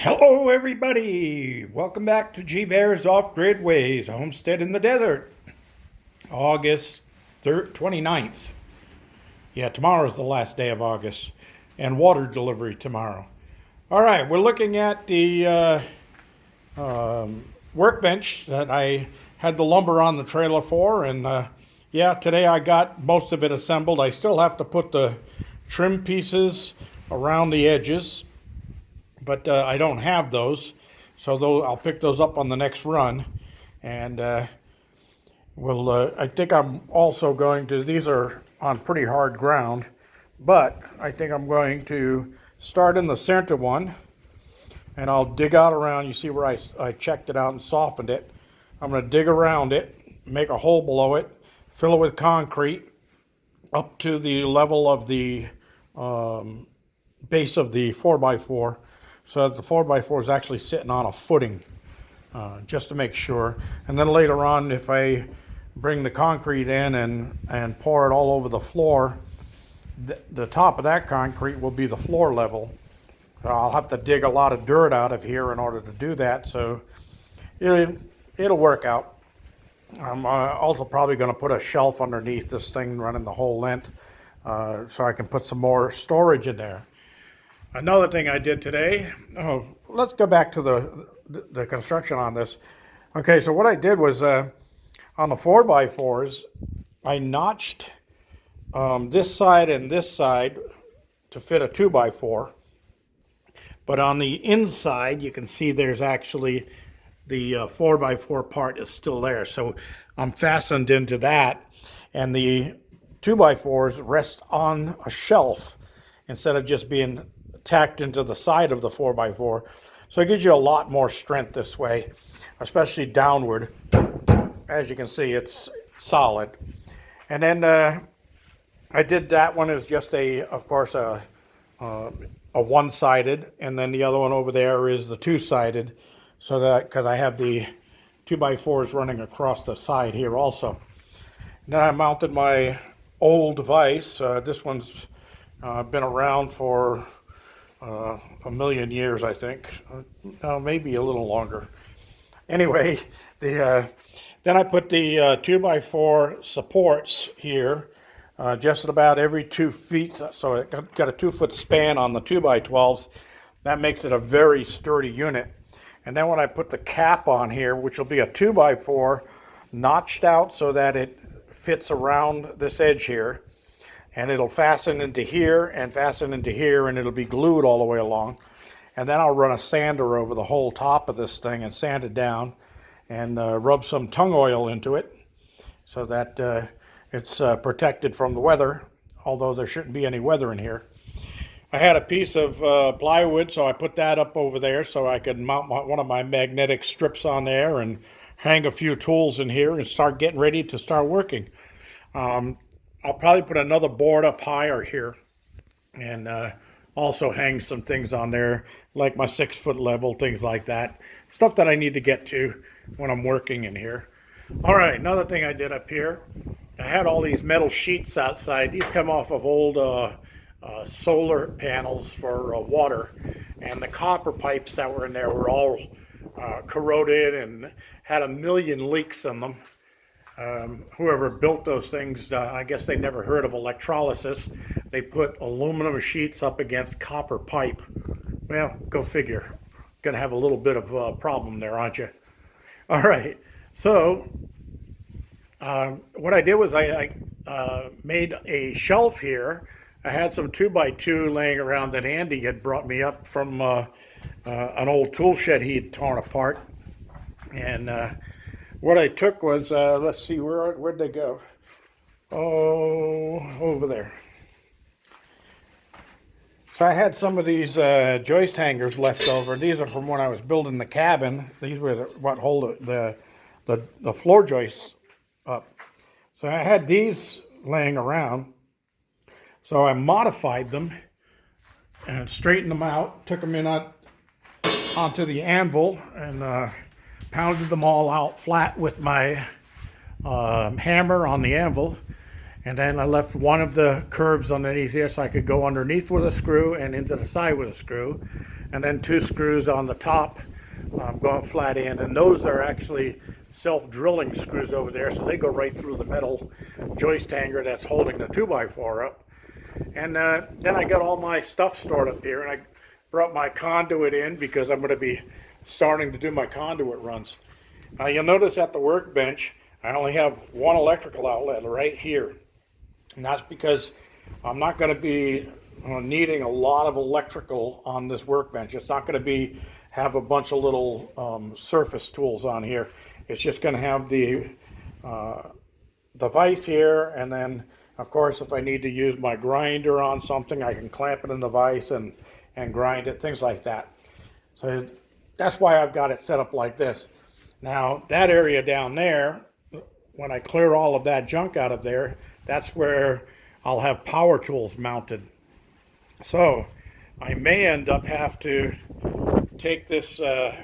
Hello, everybody. Welcome back to G Bear's Off-Grid Ways, a homestead in the desert. August 29th. Yeah, tomorrow's the last day of August, and water delivery tomorrow. All right, we're looking at the workbench that I had the lumber on the trailer for, and yeah, today I got most of it assembled. I still have to put the trim pieces around the edges, but I don't have those, so I'll pick those up on the next run. And I think I'm also going to, these are on pretty hard ground, but I think I'm going to start in the center one, and I'll dig out around. You see where I checked it out and softened it. I'm going to dig around it, make a hole below it, fill it with concrete up to the level of the base of the 4x4, so that the 4x4 is actually sitting on a footing, just to make sure. And then later on, if I bring the concrete in and pour it all over the floor, the top of that concrete will be the floor level. I'll have to dig a lot of dirt out of here in order to do that, so it'll work out. I'm also probably going to put a shelf underneath this thing running the whole length, so I can put some more storage in there. Another thing I did today, let's go back to the construction on this. Okay, so what I did was on the 4x4s, I notched this side and this side to fit a 2x4. But on the inside, you can see there's actually the 4x4 part is still there. So I'm fastened into that, and the 2x4s rest on a shelf instead of just being tacked into the side of the 4x4. So it gives you a lot more strength this way, especially downward. As you can see, it's solid. And then I did that one as just of course, a one-sided, and then the other one over there is the two-sided, so that, because I have the 2x4s running across the side here also. Then I mounted my old vise. This one's been around for a million years, I think. Maybe a little longer. Anyway, then I put the 2x4 supports here, just about every 2 feet. So it got a 2-foot span on the 2x12s. That makes it a very sturdy unit. And then when I put the cap on here, which will be a 2x4 notched out so that it fits around this edge here, and it'll fasten into here and fasten into here, and it'll be glued all the way along. And then I'll run a sander over the whole top of this thing and sand it down, and rub some tung oil into it so that it's protected from the weather, although there shouldn't be any weather in here. I had a piece of plywood, so I put that up over there so I could mount one of my magnetic strips on there and hang a few tools in here and start getting ready to start working. I'll probably put another board up higher here, and also hang some things on there, like my 6-foot level, things like that. Stuff that I need to get to when I'm working in here. All right, another thing I did up here, I had all these metal sheets outside. These come off of old solar panels for water, and the copper pipes that were in there were all corroded and had a million leaks in them. Whoever built those things, I guess they never heard of electrolysis. They put aluminum sheets up against copper pipe. Well, go figure. Gonna have a little bit of a problem there, aren't you? All right, so what I did was I made a shelf here. I had some 2x2 laying around that Andy had brought me up from an old tool shed he had torn apart. And what I took was, let's see, where'd they go? Oh, over there. So I had some of these joist hangers left over. These are from when I was building the cabin. These were what hold the floor joists up. So I had these laying around. So I modified them and straightened them out, took them in onto the anvil, and pounded them all out flat with my hammer on the anvil. And then I left one of the curves underneath here so I could go underneath with a screw and into the side with a screw. And then 2 screws on the top going flat in. And those are actually self-drilling screws over there, so they go right through the metal joist hanger that's holding the 2x4 up. And then I got all my stuff stored up here, and I brought my conduit in because I'm going to be starting to do my conduit runs. You'll notice at the workbench, I only have one electrical outlet right here. And that's because I'm not going to be needing a lot of electrical on this workbench. It's not going to have a bunch of little surface tools on here. It's just going to have the vise here, and then of course if I need to use my grinder on something, I can clamp it in the vise and grind it, things like that. So that's why I've got it set up like this. Now that area down there, when I clear all of that junk out of there, that's where I'll have power tools mounted. So I may end up have to take this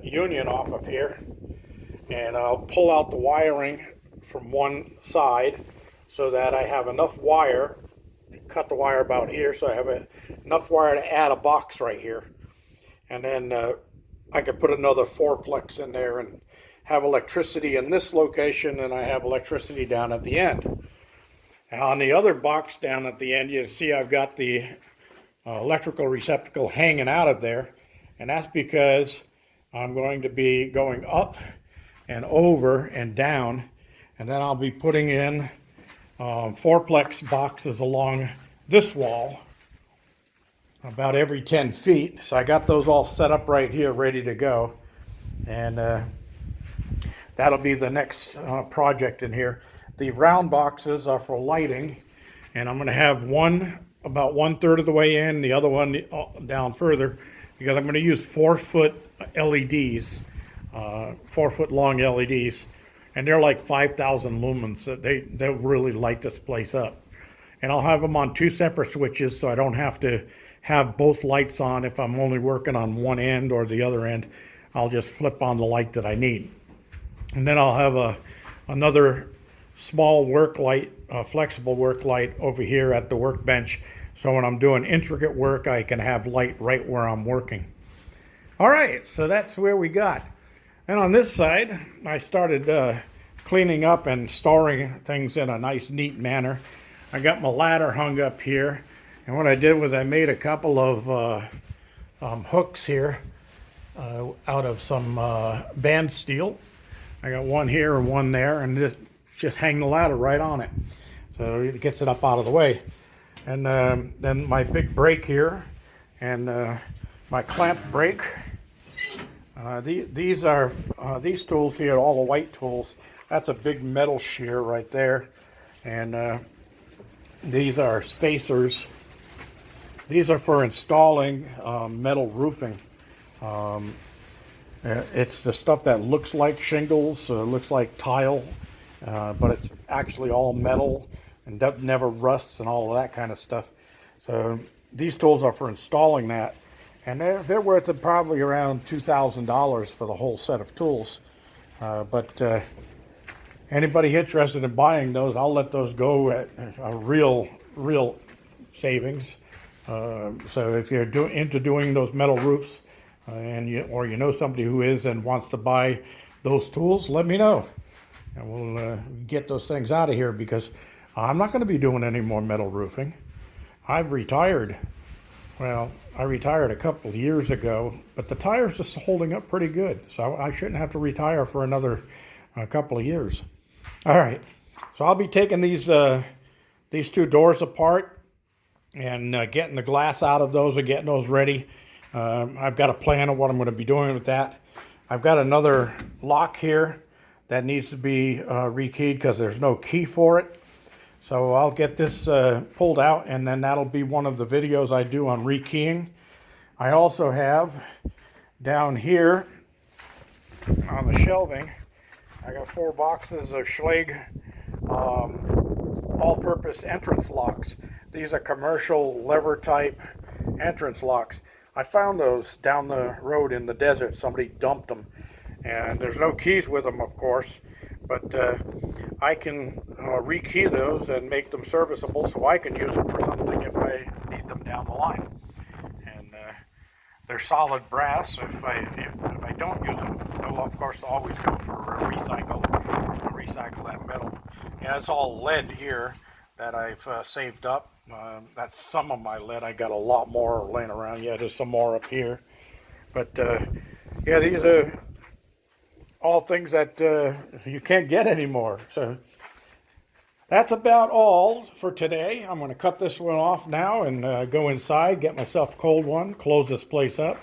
union off of here, and I'll pull out the wiring from one side so that I have enough wire, cut the wire about here so I have enough wire to add a box right here. And then I could put another 4-plex in there and have electricity in this location, and I have electricity down at the end. Now on the other box down at the end, you see I've got the electrical receptacle hanging out of there, and that's because I'm going to be going up and over and down, and then I'll be putting in 4-plex boxes along this wall about every 10 feet. So I got those all set up right here, ready to go, and that'll be the next project in here. The round boxes are for lighting, and I'm going to have one about 1/3 of the way in, the other one down further, because I'm going to use 4-foot LEDs, 4-foot long LEDs, and they're like 5,000 lumens. So they'll really light this place up. And I'll have them on 2 separate switches, so I don't have to have both lights on if I'm only working on one end or the other end. I'll just flip on the light that I need. And then I'll have another small work light, flexible work light over here at the workbench, so when I'm doing intricate work I can have light right where I'm working. All right, so that's where we got. And on this side I started cleaning up and storing things in a nice neat manner. I got my ladder hung up here, and what I did was I made a couple of hooks here out of some band steel. I got one here and one there, and just hang the ladder right on it, so it gets it up out of the way. And then my big brake here, and my clamp brake. These tools here, all the white tools. That's a big metal shear right there, and these are spacers. These are for installing metal roofing. It's the stuff that looks like shingles, looks like tile, but it's actually all metal and never rusts and all of that kind of stuff. So these tools are for installing that, and they're worth probably around $2,000 for the whole set of tools. But anybody interested in buying those, I'll let those go at a real savings. So if you're into doing those metal roofs, or you know somebody who is and wants to buy those tools, let me know, and we'll get those things out of here, because I'm not going to be doing any more metal roofing. I've retired. Well, I retired a couple of years ago, but the tire's just holding up pretty good, so I shouldn't have to retire for another couple of years. All right, so I'll be taking these 2 doors apart and getting the glass out of those and getting those ready. I've got a plan of what I'm going to be doing with that. I've got another lock here that needs to be rekeyed because there's no key for it. So I'll get this pulled out, and then that'll be one of the videos I do on rekeying. I also have down here on the shelving, I got 4 boxes of Schlage all-purpose entrance locks. These are commercial lever type entrance locks. I found those down the road in the desert. Somebody dumped them, and there's no keys with them, of course, but I can rekey those and make them serviceable so I can use them for something if I need them down the line. And they're solid brass. If I don't use them, I'll of course always go for recycle that metal. Yeah, it's all lead here that I've saved up. That's some of my lead. I got a lot more laying around. Yeah, there's some more up here. But yeah, these are all things that you can't get anymore. So that's about all for today. I'm going to cut this one off now and go inside, get myself a cold one, close this place up.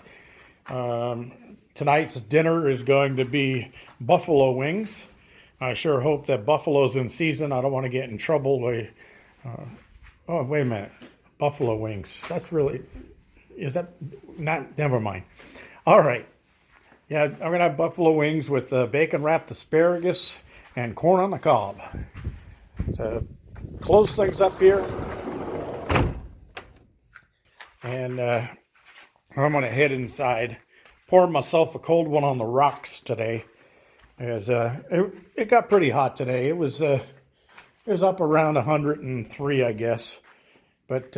Tonight's dinner is going to be buffalo wings. I sure hope that buffalo's in season. I don't want to get in trouble with, oh, wait a minute. Buffalo wings. That's really, is that, not, never mind. All right. Yeah, I'm going to have buffalo wings with bacon wrapped asparagus and corn on the cob. So close things up here. And I'm going to head inside. Pour myself a cold one on the rocks today. As it got pretty hot today. It was up around 103, I guess, but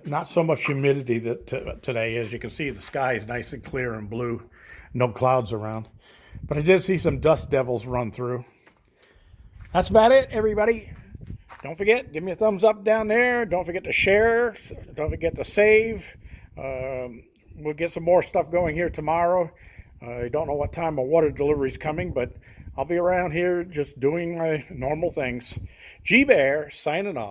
not so much humidity today. As you can see, the sky is nice and clear and blue, no clouds around. But I did see some dust devils run through. That's about it, everybody. Don't forget, give me a thumbs up down there. Don't forget to share. Don't forget to save. We'll get some more stuff going here tomorrow. I don't know what time my water delivery is coming, but I'll be around here just doing my normal things. G Bear signing off.